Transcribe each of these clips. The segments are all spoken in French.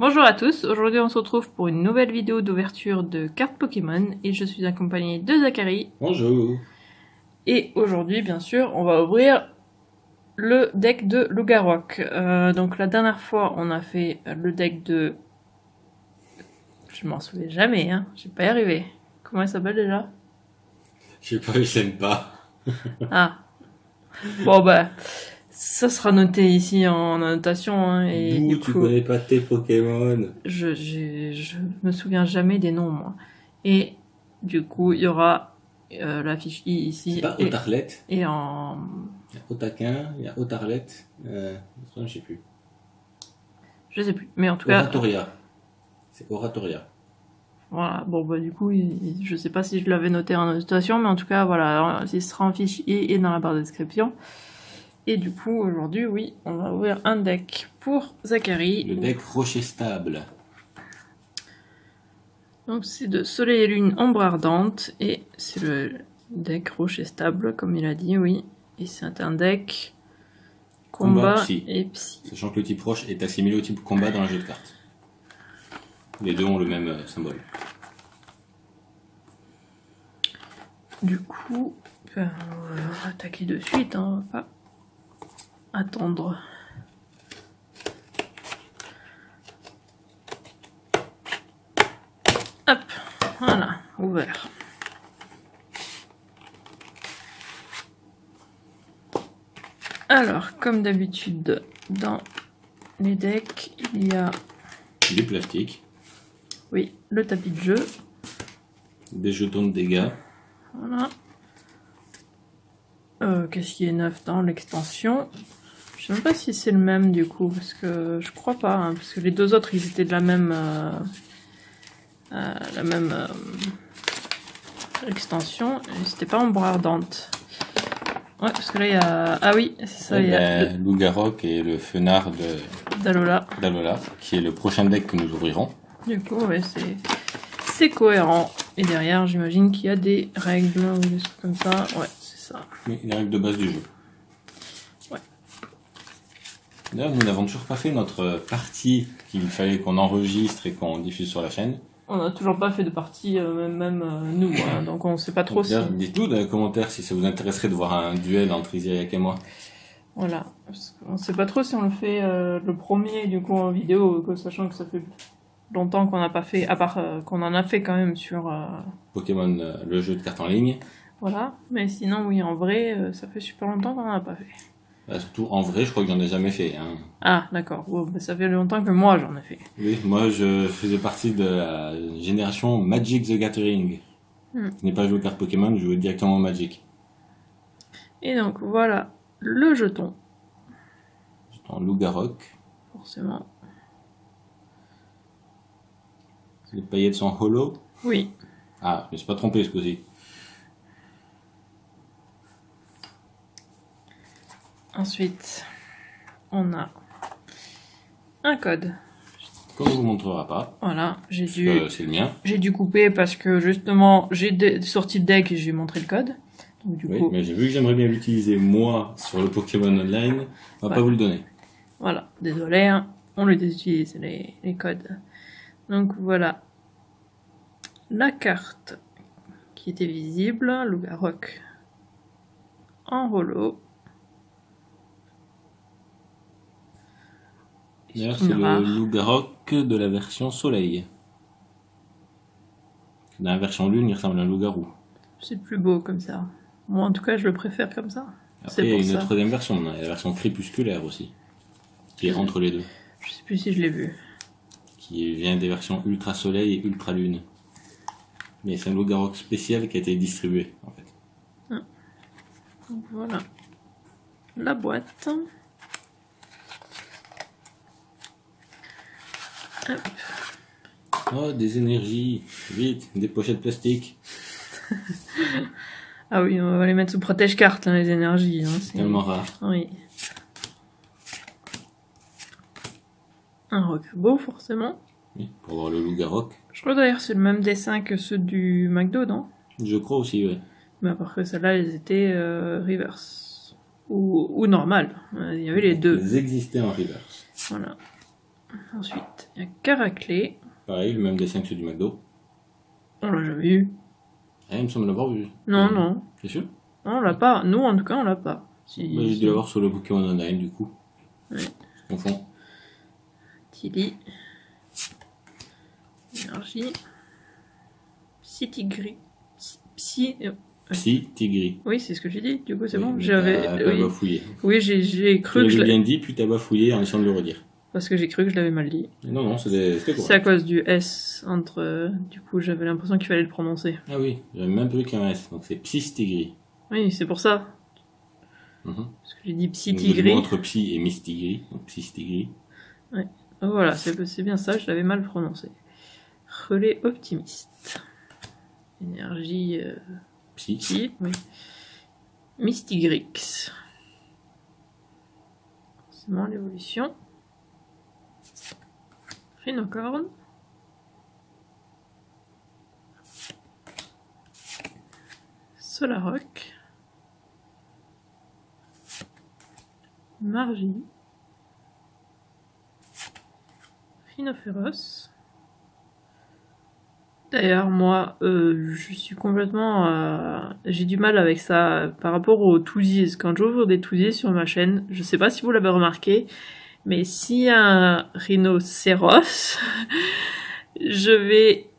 Bonjour à tous, aujourd'hui on se retrouve pour une nouvelle vidéo d'ouverture de cartes Pokémon et je suis accompagnée de Zachary. Bonjour. Et aujourd'hui bien sûr on va ouvrir le deck de Lugarok. Donc la dernière fois on a fait le deck de... Je m'en souviens jamais, hein, j'ai pas y arrivé. Comment il s'appelle déjà? Je sais pas, je l'aime pas. Ah, bon bah... Ça sera noté ici en annotation. Hein, et D'où du tu coup, connais pas tes Pokémon? je me souviens jamais des noms, moi. Et du coup, il y aura la fiche I ici. C'est pas Otarlet? Et en... Il y a Otaquin, il y a Otarlet, je sais plus. Je sais plus, mais en tout cas... Oratoria. C'est Oratoria. Voilà, bon bah du coup, je sais pas si je l'avais noté en annotation, mais en tout cas, voilà, il sera en fiche I et dans la barre de description. Et du coup, aujourd'hui, oui, on va ouvrir un deck pour Zachary. Le deck Rocher Stable. Donc c'est de Soleil et Lune Ombre Ardente, et c'est le deck Rocher Stable, comme il a dit, oui. Et c'est un deck combat Psy. et psy. Sachant que le type roche est assimilé au type combat dans un jeu de cartes. Les deux ont le même symbole. Du coup, ben, on va attaquer de suite, hein, on va pas attendre. Hop, voilà, ouvert. Alors, comme d'habitude, dans les decks, il y a... Du plastique. Oui, le tapis de jeu. Des jetons de dégâts. Voilà. Qu'est-ce qui est neuf dans l'extension? Je sais même pas si c'est le même du coup, parce que je crois pas, hein, parce que les deux autres ils étaient de la même extension, et c'était pas Ombre Ardente. Ouais, parce que là il y a... Ah oui, c'est ça, il y a Lugarok et le Fenard d'Alola. qui est le prochain deck que nous ouvrirons. Du coup, ouais, c'est cohérent. Et derrière, j'imagine qu'il y a des règles ou des trucs comme ça. Ouais, c'est ça. Oui, les règles de base du jeu. Ouais. D'ailleurs, nous n'avons toujours pas fait notre partie qu'il fallait qu'on enregistre et qu'on diffuse sur la chaîne. On n'a toujours pas fait de partie, même nous, hein, donc on sait pas trop si... Dites-nous dans les commentaires si ça vous intéresserait de voir un duel entre Isiriac et moi. Voilà, on sait pas trop si on le fait le premier du coup en vidéo, sachant que ça fait longtemps qu'on n'a pas fait, à part qu'on en a fait quand même sur... Pokémon, le jeu de cartes en ligne. Voilà, mais sinon oui, en vrai, ça fait super longtemps qu'on en a pas fait. Surtout en vrai, je crois que j'en ai jamais fait. Hein. Ah, d'accord, bon, bah, ça fait longtemps que moi j'en ai fait. Oui, moi je faisais partie de la génération Magic the Gathering. Je n'ai pas joué aux cartes Pokémon, je jouais directement au Magic. Et donc voilà, le jeton. Jeton Lugarok. Forcément. Les paillettes sont holo. Oui. Ah, je me suis pas trompé ce coup-ci. Ensuite, on a un code. Qu'on ne vous montrera pas. Voilà, c'est le mien. J'ai dû couper parce que justement, j'ai sorti le deck et j'ai montré le code. Donc, du coup... mais j'ai vu que j'aimerais bien l'utiliser moi sur le Pokémon Online. On va pas vous le donner. Voilà, désolé, hein, on les utilise les codes. Donc voilà, la carte qui était visible, Lugarok en holo. D'ailleurs, c'est le Lugarok de la version Soleil. Dans la version Lune, il ressemble à un loup-garou. C'est plus beau comme ça. Moi, en tout cas, je le préfère comme ça. Après, il y a une troisième version, il y a la version crépusculaire aussi, qui est entre les deux. Je sais plus si je l'ai vu. Qui vient des versions Ultra Soleil et Ultra Lune. Mais c'est un Lugarok spécial qui a été distribué, en fait. Ah. Donc voilà. La boîte. Hop. Oh, des énergies. Vite, des pochettes plastiques. Ah oui, on va les mettre sous protège-carte, hein, les énergies. Hein, c'est tellement rare. Oui. Un Rockabo, forcément. Oui, pour avoir le Lugarok. Je crois d'ailleurs c'est le même dessin que ceux du McDo, non? Je crois aussi, oui. Mais après que celles-là, elles étaient reverse. Ou normal. Il y avait les deux. Ils existaient en reverse. Voilà. Ensuite, il y a Caraclé. Pareil, le même dessin que ceux du McDo. On l'a jamais eu. Ah, il me semble l'avoir vu. Non, non. C'est sûr? Non, on l'a pas. Nous, en tout cas, on l'a pas. Si, Bah, j'ai si. dû l'avoir sur le Pokémon Online, du coup. Ouais. Je confonds. Tilly. Énergie. Psy-Tigri. Psy... Psy, Tigri. Oui, c'est ce que j'ai dit. Du coup, c'est Oui, bon. mais J'avais... t'as Oui, bafouillé. oui j'ai cru que Tu je l'avais l'avais... bien dit, puis t'as bafouillé en essayant de le redire. Parce que j'ai cru que je l'avais mal dit. Non, non, c'était C'est à correct. cause du S entre... Du coup, j'avais l'impression qu'il fallait le prononcer. Ah oui, j'avais même pas vu qu'il y avait un S. Donc c'est Psy, Tigri. Oui, c'est pour ça. Mhm. Parce que j'ai dit Donc, le Psy-Tigri. mot entre Psy et Miss Tigri. Donc Psy, Tigri. Donc voilà, c'est bien ça, je l'avais mal prononcé. Relais optimiste. Énergie... Psy. Psy, oui. Mystigrix. Forcément l'évolution. Rhinocorn. Solaroc. Margie. Rhinophéros. D'ailleurs, moi, je suis complètement... j'ai du mal avec ça par rapport aux Toosies. Quand j'ouvre des Toosies sur ma chaîne, je sais pas si vous l'avez remarqué, mais s'il y a un rhinocéros, je vais...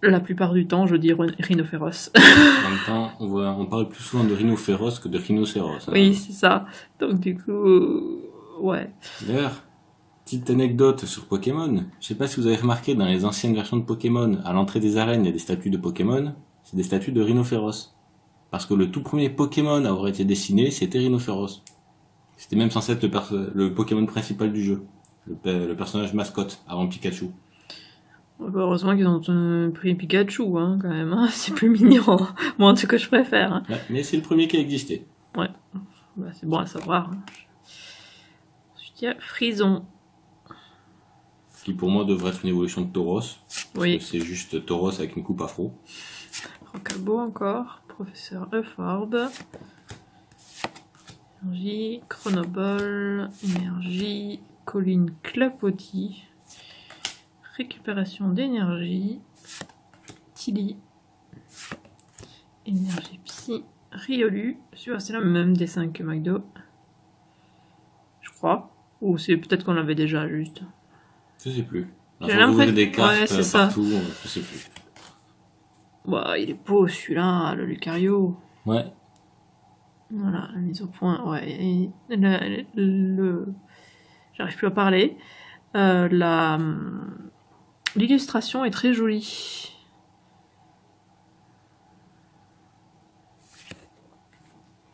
La plupart du temps, je dis rhinophéros. En même temps, on parle plus souvent de rhinophéros que de rhinocéros. Hein. Oui, c'est ça. Donc du coup... ouais. D'ailleurs, petite anecdote sur Pokémon. Je sais pas si vous avez remarqué, dans les anciennes versions de Pokémon, à l'entrée des arènes, il y a des statues de Pokémon. C'est des statues de rhinophéros. Parce que le tout premier Pokémon à avoir été dessiné, c'était Rhinophéros. C'était même censé être le Pokémon principal du jeu. Le personnage mascotte, avant Pikachu. Heureusement qu'ils ont pris Pikachu, hein, quand même. Hein. C'est plus mignon. Moi, en tout cas, je préfère. Hein. Ouais, mais c'est le premier qui a existé. Ouais. Bah, c'est bon à savoir. Hein. Ensuite, il y a Frison. Qui pour moi devrait être une évolution de Tauros. Oui. C'est juste Tauros avec une coupe afro. Rocabo encore. Professeur Euphorbe. Énergie. Chronoball. Énergie. Colline Clapotis. Récupération d'énergie. Tilly. Énergie Psy. Riolu. C'est le même dessin que McDo. Je crois. Ou c'est peut-être qu'on l'avait déjà juste. Je sais plus. J'ai l'impression des cartes ouais, c'est partout, ça. je sais plus. Bah, il est beau celui-là, le Lucario. Ouais. Voilà, la mise au point. Ouais. Et j'arrive plus à parler. L'illustration est très jolie.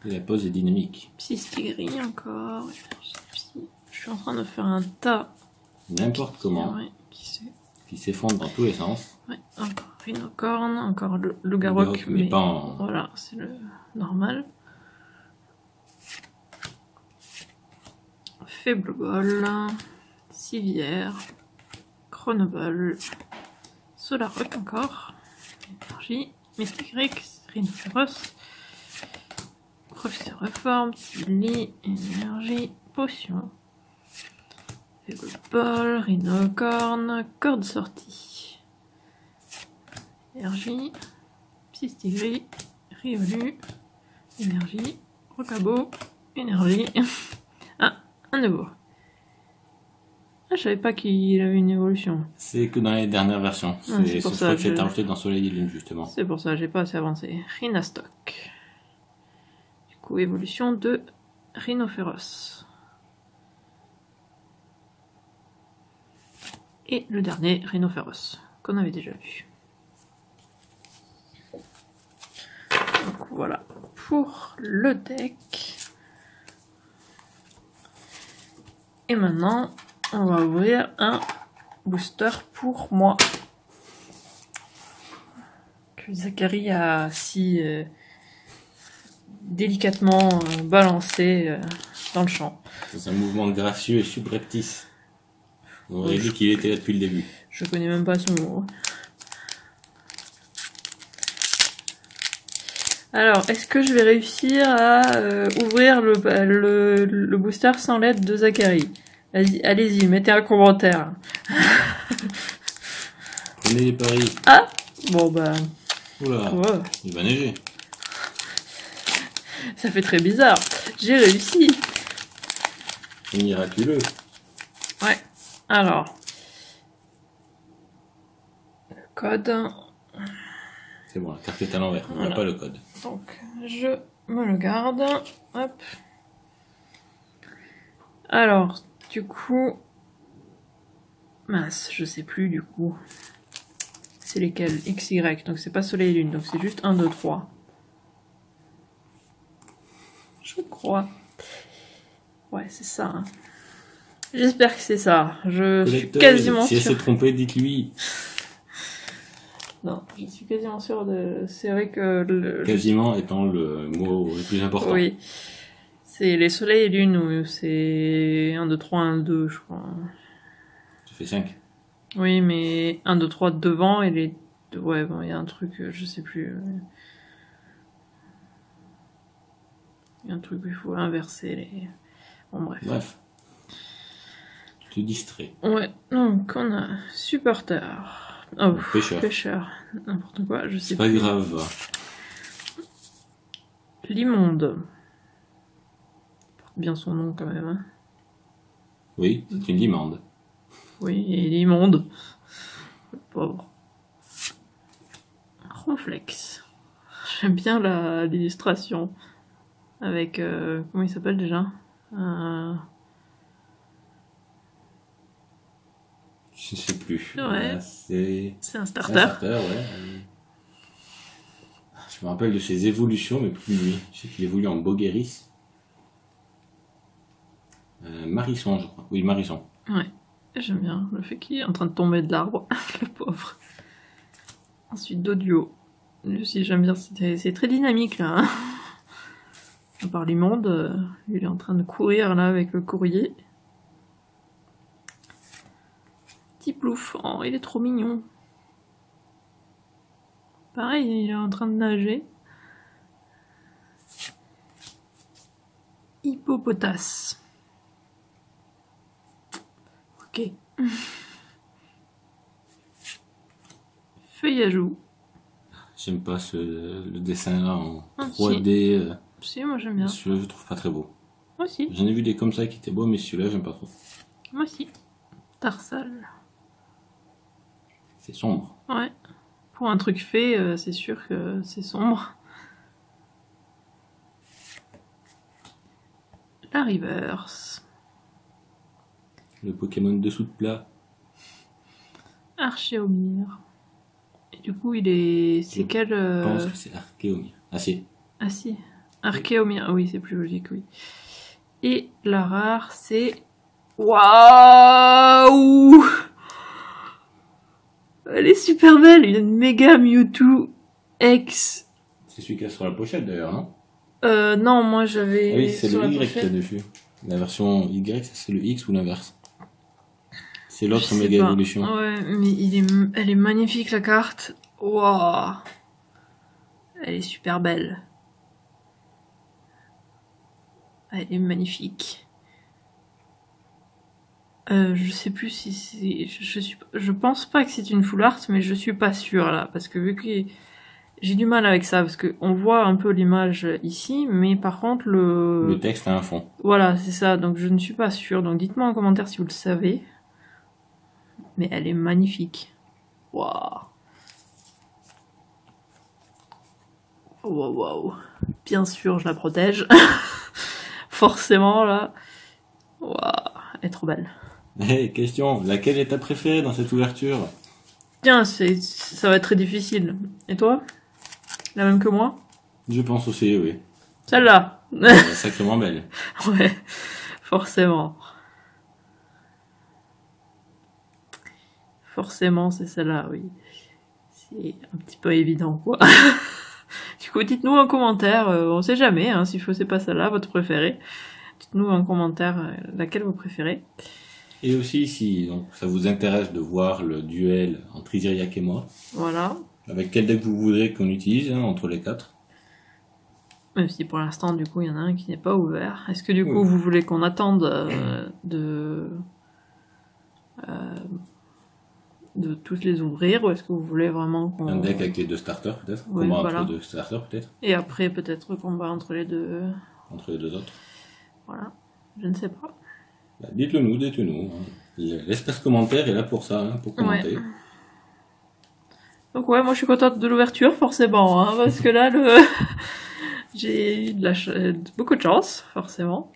La pose est dynamique. Psystigris encore. Je suis en train de faire un tas. N'importe comment. Ouais, qui s'effondre dans tous les sens. Ouais, encore Rhinocorn, encore le Loup-Garou, mais pas en... Voilà, c'est le normal. Faible-Ball, Civière, Chronoball, Solaroc encore, Énergie, Mystigrix, Rhinophéros, Professeur Reforme, Tilly, Énergie, Potion, Faible-Ball, Rhinocorn, Corde sortie, Énergie, Psystigris, Riolu, Énergie, Rocabo, Énergie. Ah, un nouveau. Ah, je savais pas qu'il avait une évolution. C'est que dans les dernières versions. C'est pour ça que c'est rajouté dans Soleil et Lune, justement. C'est pour ça, j'ai pas assez avancé. Rhinastock. Du coup, évolution de Rhinophéros. Et le dernier, Rhinophéros, qu'on avait déjà vu. Donc voilà, pour le deck. Et maintenant, on va ouvrir un booster pour moi. Que Zachary a si délicatement balancé dans le champ. C'est un mouvement gracieux et subreptice. On aurait dit qu'il était là depuis le début. Je connais même pas ce mot. Alors, est-ce que je vais réussir à ouvrir le booster sans l'aide de Zachary? Vas-y, allez-y, mettez un commentaire. Prenez les paris. Ah, bon bah, Oula, ouais, il va neiger. ça fait très bizarre. J'ai réussi. C'est miraculeux. Ouais. Alors, le code. C'est bon, la carte est à l'envers, on n'a Voilà. pas le code. Donc, je me le garde. Hop. Alors, du coup... Mince, je sais plus du coup. C'est lesquels? X, Y. Donc c'est pas soleil et lune. Donc c'est juste 1, 2, 3. Je crois. Ouais, c'est ça. Hein. J'espère que c'est ça. Je suis quasiment si elle sûre. s'est trompée, dites-lui. Non, je suis quasiment sûre de... C'est vrai que... Quasiment étant le mot le plus important. Oui. C'est les soleils et lunes où c'est 1, 2, 3, 1, 2, je crois. Ça fait 5. Oui, mais 1, 2, 3 devant et les... Ouais, bon, il y a un truc, je sais plus. Il y a un truc où il faut inverser les... Bon, bref. Bref. Tu te distrais. Ouais, donc on a supporter. Oh, Pêcheur. pêcheur. N'importe quoi, je sais C'est pas plus. grave. L'immonde. Porte bien son nom quand même. Hein. Oui, c'est une limande. Oui, et l'immonde. Le pauvre. Ronflex. J'aime bien l'illustration. Avec... comment il s'appelle déjà Je sais plus. Ouais. C'est C'est un un starter. starter, ouais. Je me rappelle de ses évolutions, mais plus lui. Je sais qu'il évolue en Bogueris. Marisson, je crois. Oui, Marisson. Ouais, j'aime bien le fait qu'il est en train de tomber de l'arbre, le pauvre. Ensuite, Dodio. Lui aussi, j'aime bien, c'est très dynamique là. Hein. À part l'immonde, il est en train de courir là avec le courrier. Petit plouf, oh, il est trop mignon. Pareil, il est en train de nager. Hippopotas. Ok. Feuillajou. J'aime pas le dessin là en Ah, 3D. Si, moi j'aime bien. Celui-là, je trouve pas très beau. Moi aussi. J'en ai vu des comme ça qui étaient beaux, mais celui-là, j'aime pas trop. Moi aussi. Tarsal. C'est sombre. Ouais. Pour un truc fait, c'est sûr que c'est sombre. La reverse. Le Pokémon dessous de plat. Archéomir. Et du coup, il est... C'est quel... Je pense que c'est Archéomir. Ah si. Ah si. Archéomir. Ah oui, c'est plus logique, oui. Et la rare, c'est... Waouh! Elle est super belle, une méga Mewtwo X. C'est celui qui a sur la pochette d'ailleurs, non? Non, moi j'avais... Ah oui, c'est sur le la Y qu'il y a pochette. dessus. La version Y, ça c'est le X ou l'inverse. C'est Je l'autre sais méga pas. évolution. Ouais, mais elle est magnifique la carte. Waouh. Elle est super belle. Elle est magnifique. Je sais plus si c'est... Je pense pas que c'est une full art, mais je suis pas sûre là. Parce que vu que j'ai du mal avec ça, parce qu'on voit un peu l'image ici, mais par contre Le texte a un fond. Voilà, c'est ça, donc je ne suis pas sûre. Donc dites-moi en commentaire si vous le savez. Mais elle est magnifique. Waouh. Waouh, waouh. Bien sûr, je la protège. Forcément, là. Waouh, elle est trop belle. Hey, question, laquelle est ta préférée dans cette ouverture? Tiens, ça va être très difficile. Et toi? La même que moi? Je pense aussi, oui. Celle-là. Elle est sacrément belle. Ouais, forcément. Forcément, c'est celle-là, oui. C'est un petit peu évident, quoi. Du coup, dites-nous en commentaire, on sait jamais, hein, si c'est pas celle-là, votre préférée. Dites-nous en commentaire laquelle vous préférez. Et aussi, si donc, ça vous intéresse de voir le duel entre Isiriac et moi, Voilà. avec quel deck vous voudrez qu'on utilise, hein, entre les quatre. Même si pour l'instant, du coup, il y en a un qui n'est pas ouvert. Est-ce que du coup, vous voulez qu'on attende de tous les ouvrir, ou est-ce que vous voulez vraiment qu'on... Un deck avec les 2 starters, peut-être. Oui, Combat voilà. entre 2 starters, peut-être. Et après, peut-être combat entre les deux. Entre les 2 autres. Voilà. Je ne sais pas. Bah, dites-le nous, dites-le nous. Hein. L'espace commentaire est là pour ça, hein, pour commenter. Ouais. Donc ouais, moi je suis contente de l'ouverture, forcément, hein, parce que là, j'ai eu beaucoup de chance, forcément.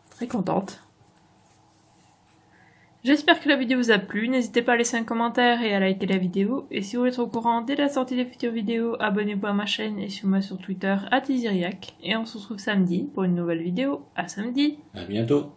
Très contente. J'espère que la vidéo vous a plu, n'hésitez pas à laisser un commentaire et à liker la vidéo. Et si vous voulez être au courant dès la sortie des futures vidéos, abonnez-vous à ma chaîne et suivez-moi sur Twitter @Iziriac. Et on se retrouve samedi pour une nouvelle vidéo. À samedi! À bientôt!